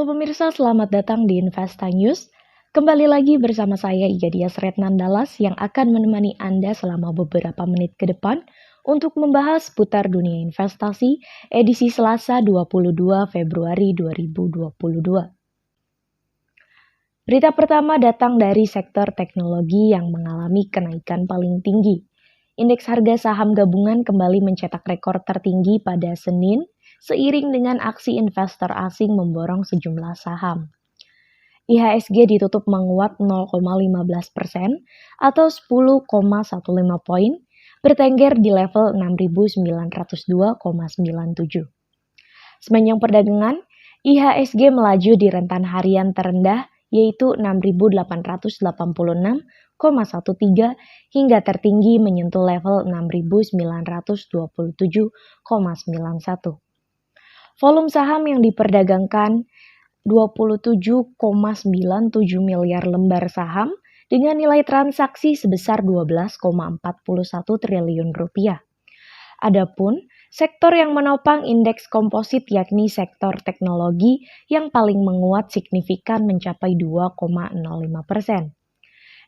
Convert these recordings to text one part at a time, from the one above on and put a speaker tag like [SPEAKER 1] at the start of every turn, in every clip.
[SPEAKER 1] Halo pemirsa, selamat datang di Investa News. Kembali lagi bersama saya Iga Dias Retnandalas yang akan menemani Anda selama beberapa menit ke depan untuk membahas seputar dunia investasi edisi Selasa 22 Februari 2022. Berita pertama datang dari sektor teknologi yang mengalami kenaikan paling tinggi. Indeks harga saham gabungan kembali mencetak rekor tertinggi pada Senin, seiring dengan aksi investor asing memborong sejumlah saham. IHSG ditutup menguat 0,15% atau 10,15 poin, bertengger di level 6.902,97. Sepanjang perdagangan, IHSG melaju di rentan harian terendah yaitu 6.886,13 hingga tertinggi menyentuh level 6.927,91. Volume saham yang diperdagangkan 27,97 miliar lembar saham dengan nilai transaksi sebesar 12,41 triliun rupiah. Adapun sektor yang menopang indeks komposit yakni sektor teknologi yang paling menguat signifikan mencapai 2,05%.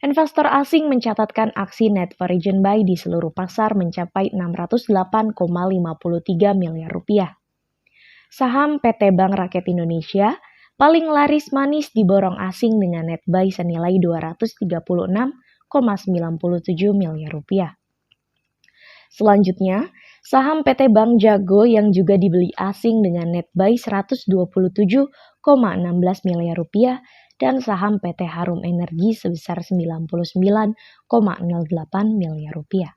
[SPEAKER 1] Investor asing mencatatkan aksi net foreign buy di seluruh pasar mencapai 608,53 miliar rupiah. Saham PT Bank Rakyat Indonesia paling laris manis diborong asing dengan net buy senilai 236,97 miliar rupiah. Selanjutnya, saham PT Bank Jago yang juga dibeli asing dengan net buy 127,16 miliar rupiah dan saham PT Harum Energi sebesar 99,08 miliar rupiah.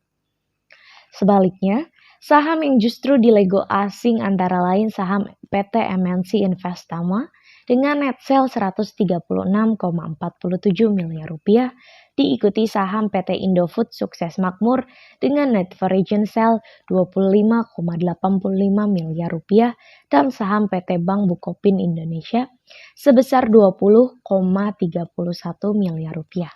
[SPEAKER 1] Sebaliknya, saham yang justru dilego asing antara lain saham PT MNC Investama dengan net sale 136,47 miliar rupiah, diikuti saham PT Indofood Sukses Makmur dengan net foreign sale 25,85 miliar rupiah dan saham PT Bank Bukopin Indonesia sebesar 20,31 miliar rupiah.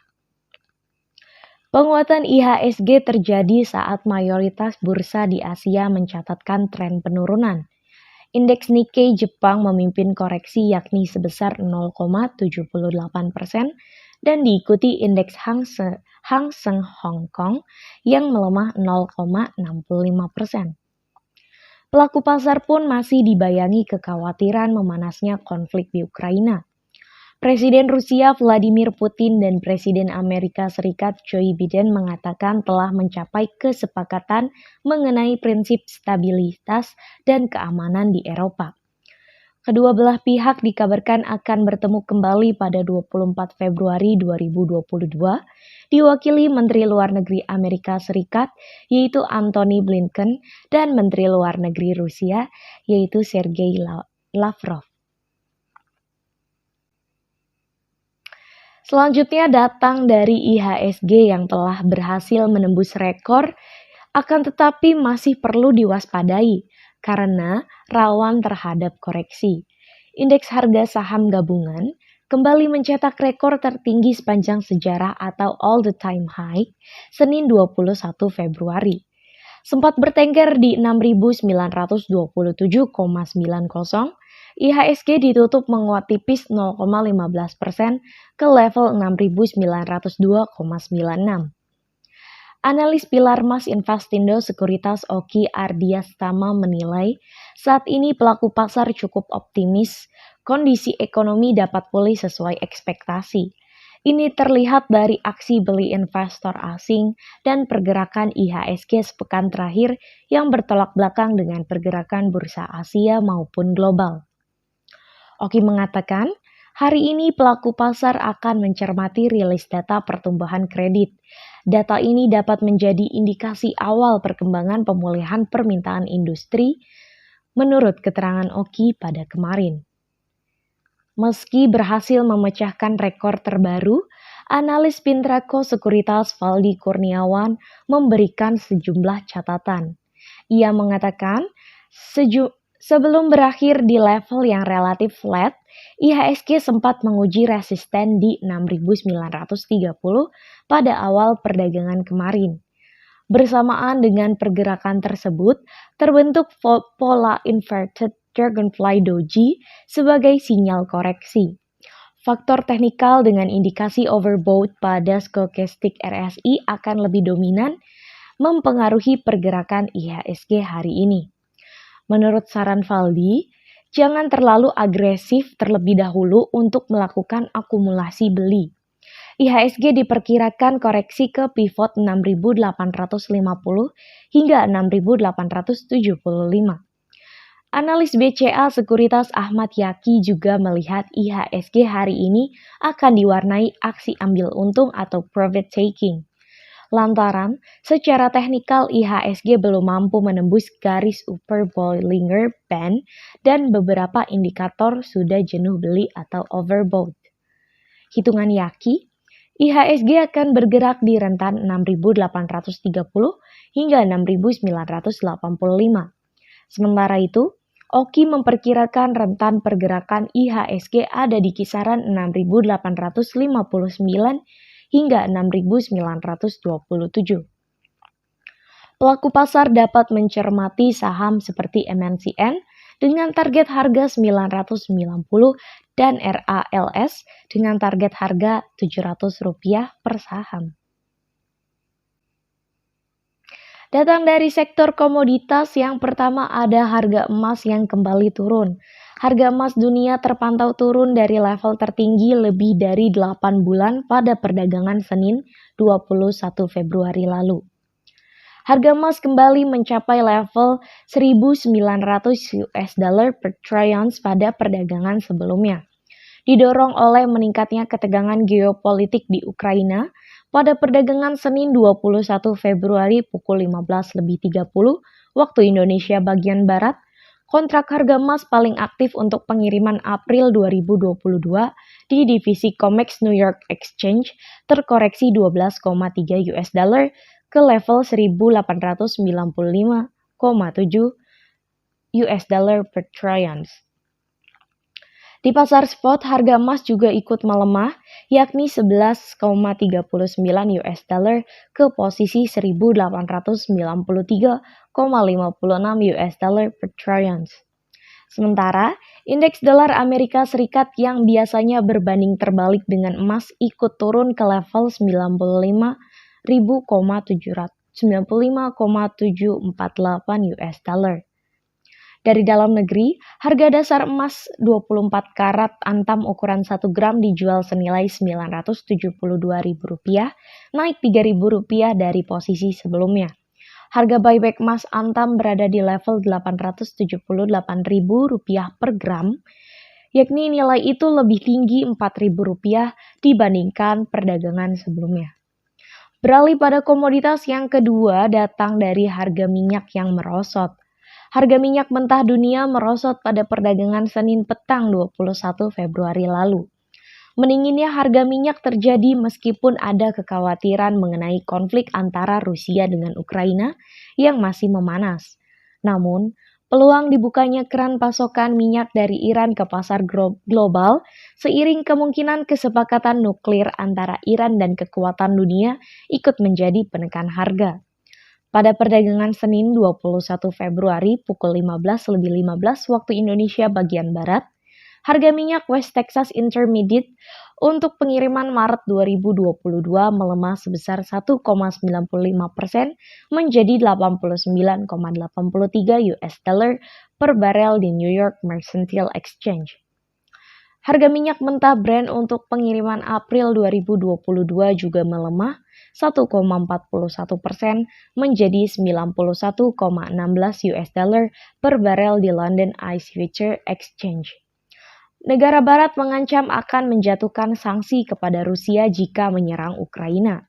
[SPEAKER 1] Penguatan IHSG terjadi saat mayoritas bursa di Asia mencatatkan tren penurunan. Indeks Nikkei Jepang memimpin koreksi yakni sebesar 0,78% dan diikuti indeks Hang Seng Hong Kong yang melemah 0,65%. Pelaku pasar pun masih dibayangi kekhawatiran memanasnya konflik di Ukraina. Presiden Rusia Vladimir Putin dan Presiden Amerika Serikat Joe Biden mengatakan telah mencapai kesepakatan mengenai prinsip stabilitas dan keamanan di Eropa. Kedua belah pihak dikabarkan akan bertemu kembali pada 24 Februari 2022, diwakili Menteri Luar Negeri Amerika Serikat yaitu Antony Blinken dan Menteri Luar Negeri Rusia yaitu Sergei Lavrov. Selanjutnya datang dari IHSG yang telah berhasil menembus rekor, akan tetapi masih perlu diwaspadai karena rawan terhadap koreksi. Indeks harga saham gabungan kembali mencetak rekor tertinggi sepanjang sejarah atau all the time high Senin 21 Februari. Sempat bertengger di 6.927,90. IHSG ditutup menguat tipis 0,15% ke level 6.902,96. Analis pilar Mas Investindo Sekuritas Oki Ardiastama menilai saat ini pelaku pasar cukup optimis kondisi ekonomi dapat pulih sesuai ekspektasi. Ini terlihat dari aksi beli investor asing dan pergerakan IHSG sepekan terakhir yang bertolak belakang dengan pergerakan bursa Asia maupun global. Oki mengatakan, hari ini pelaku pasar akan mencermati rilis data pertumbuhan kredit. Data ini dapat menjadi indikasi awal perkembangan pemulihan permintaan industri, menurut keterangan Oki pada kemarin. Meski berhasil memecahkan rekor terbaru, analis Pintraco Sekuritas Valdi Kurniawan memberikan sejumlah catatan. Ia mengatakan, sebelum berakhir di level yang relatif flat, IHSG sempat menguji resisten di 6.930 pada awal perdagangan kemarin. Bersamaan dengan pergerakan tersebut, terbentuk pola inverted Dragonfly Doji sebagai sinyal koreksi. Faktor teknikal dengan indikasi overbought pada stokastik RSI akan lebih dominan mempengaruhi pergerakan IHSG hari ini. Menurut saran Valdi, jangan terlalu agresif terlebih dahulu untuk melakukan akumulasi beli. IHSG diperkirakan koreksi ke pivot 6.850 hingga 6.875. Analis BCA Sekuritas Ahmad Yaki juga melihat IHSG hari ini akan diwarnai aksi ambil untung atau profit taking. Lantaran secara teknikal IHSG belum mampu menembus garis upper Bollinger Band dan beberapa indikator sudah jenuh beli atau overbought. Hitungan Yaki, IHSG akan bergerak di rentan 6.830 hingga 6.985. Sementara itu, Oki memperkirakan rentan pergerakan IHSG ada di kisaran 6.859 hingga 6.927. Pelaku pasar dapat mencermati saham seperti MNCN dengan target harga 990 dan RALS dengan target harga Rp700 per saham. Datang dari sektor komoditas, yang pertama ada harga emas yang kembali turun. Harga emas dunia terpantau turun dari level tertinggi lebih dari 8 bulan pada perdagangan Senin 21 Februari lalu. Harga emas kembali mencapai level 1.900 US dollar per trounce pada perdagangan sebelumnya. Didorong oleh meningkatnya ketegangan geopolitik di Ukraina pada perdagangan Senin 21 Februari pukul 15.30 waktu Indonesia bagian Barat, kontrak harga emas paling aktif untuk pengiriman April 2022 di divisi COMEX New York Exchange terkoreksi 12,3 US dollar ke level 1.895,7 US dollar per trounce. Di pasar spot, harga emas juga ikut melemah, yakni 11,39 US dollar ke posisi 1.893,56 US dollar per trounce. Sementara, indeks dolar Amerika Serikat yang biasanya berbanding terbalik dengan emas ikut turun ke level 95,748 US dollar. Dari dalam negeri, harga dasar emas 24 karat antam ukuran 1 gram dijual senilai Rp972.000, naik Rp3.000 dari posisi sebelumnya. Harga buyback emas antam berada di level Rp878.000 per gram, yakni nilai itu lebih tinggi Rp4.000 dibandingkan perdagangan sebelumnya. Beralih pada komoditas, yang kedua datang dari harga minyak yang merosot. Harga minyak mentah dunia merosot pada perdagangan Senin petang 21 Februari lalu. Meningginya harga minyak terjadi meskipun ada kekhawatiran mengenai konflik antara Rusia dengan Ukraina yang masih memanas. Namun, peluang dibukanya keran pasokan minyak dari Iran ke pasar global seiring kemungkinan kesepakatan nuklir antara Iran dan kekuatan dunia ikut menjadi penekan harga. Pada perdagangan Senin 21 Februari pukul 15.15 waktu Indonesia bagian Barat, harga minyak West Texas Intermediate untuk pengiriman Maret 2022 melemah sebesar 1,95% menjadi 89,83 US dollar per barel di New York Mercantile Exchange. Harga minyak mentah Brent untuk pengiriman April 2022 juga melemah 1,41% menjadi 91,16 US dollar per barel di London ICE Futures Exchange. Negara Barat mengancam akan menjatuhkan sanksi kepada Rusia jika menyerang Ukraina.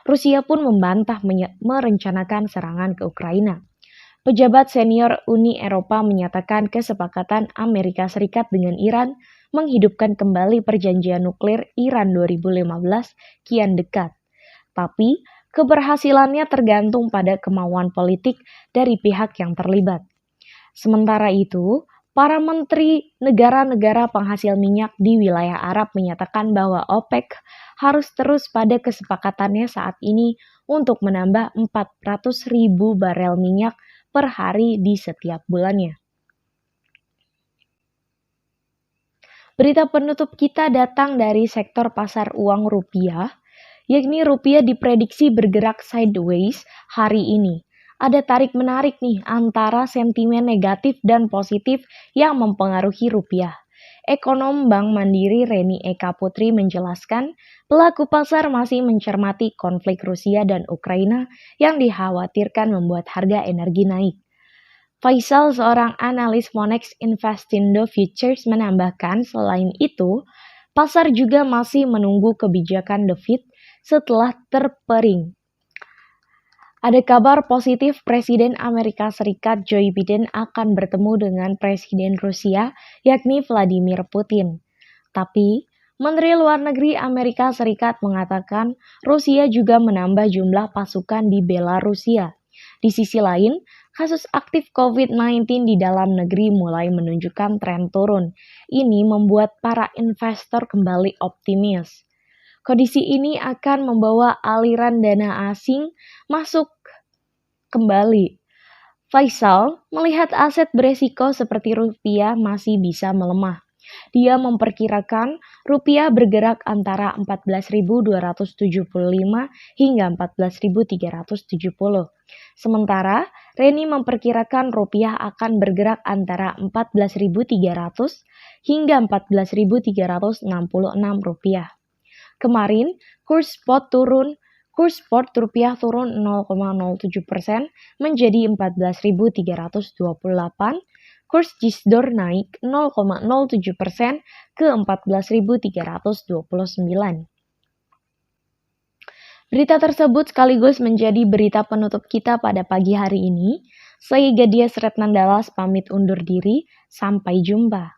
[SPEAKER 1] Rusia pun membantah merencanakan serangan ke Ukraina. Pejabat senior Uni Eropa menyatakan kesepakatan Amerika Serikat dengan Iran menghidupkan kembali perjanjian nuklir Iran 2015 kian dekat. Tapi, keberhasilannya tergantung pada kemauan politik dari pihak yang terlibat. Sementara itu, para menteri negara-negara penghasil minyak di wilayah Arab menyatakan bahwa OPEC harus terus pada kesepakatannya saat ini untuk menambah 400.000 barel minyak per hari di setiap bulannya. Berita penutup kita datang dari sektor pasar uang rupiah, yakni rupiah diprediksi bergerak sideways hari ini. Ada tarik-menarik nih antara sentimen negatif dan positif yang mempengaruhi rupiah. Ekonom Bank Mandiri Reni Eka Putri menjelaskan, pelaku pasar masih mencermati konflik Rusia dan Ukraina yang dikhawatirkan membuat harga energi naik. Faisal, seorang analis Monex Investindo Futures, menambahkan selain itu, pasar juga masih menunggu kebijakan The Fed setelah terpering. Ada kabar positif Presiden Amerika Serikat Joe Biden akan bertemu dengan Presiden Rusia yakni Vladimir Putin. Tapi, Menteri Luar Negeri Amerika Serikat mengatakan Rusia juga menambah jumlah pasukan di Belarusia. Di sisi lain, kasus aktif COVID-19 di dalam negeri mulai menunjukkan tren turun. Ini membuat para investor kembali optimis. Kondisi ini akan membawa aliran dana asing masuk kembali. Faisal melihat aset beresiko seperti rupiah masih bisa melemah. Dia memperkirakan rupiah bergerak antara 14.275 hingga 14.370. Sementara Reni memperkirakan rupiah akan bergerak antara 14.300 hingga 14.366 rupiah. Kemarin kurs spot rupiah turun 0,07% menjadi 14.328. Kurs Gisdor naik 0,07% ke 14.329. Berita tersebut sekaligus menjadi berita penutup kita pada pagi hari ini. Saya Gadia Sretnandalas pamit undur diri. Sampai jumpa.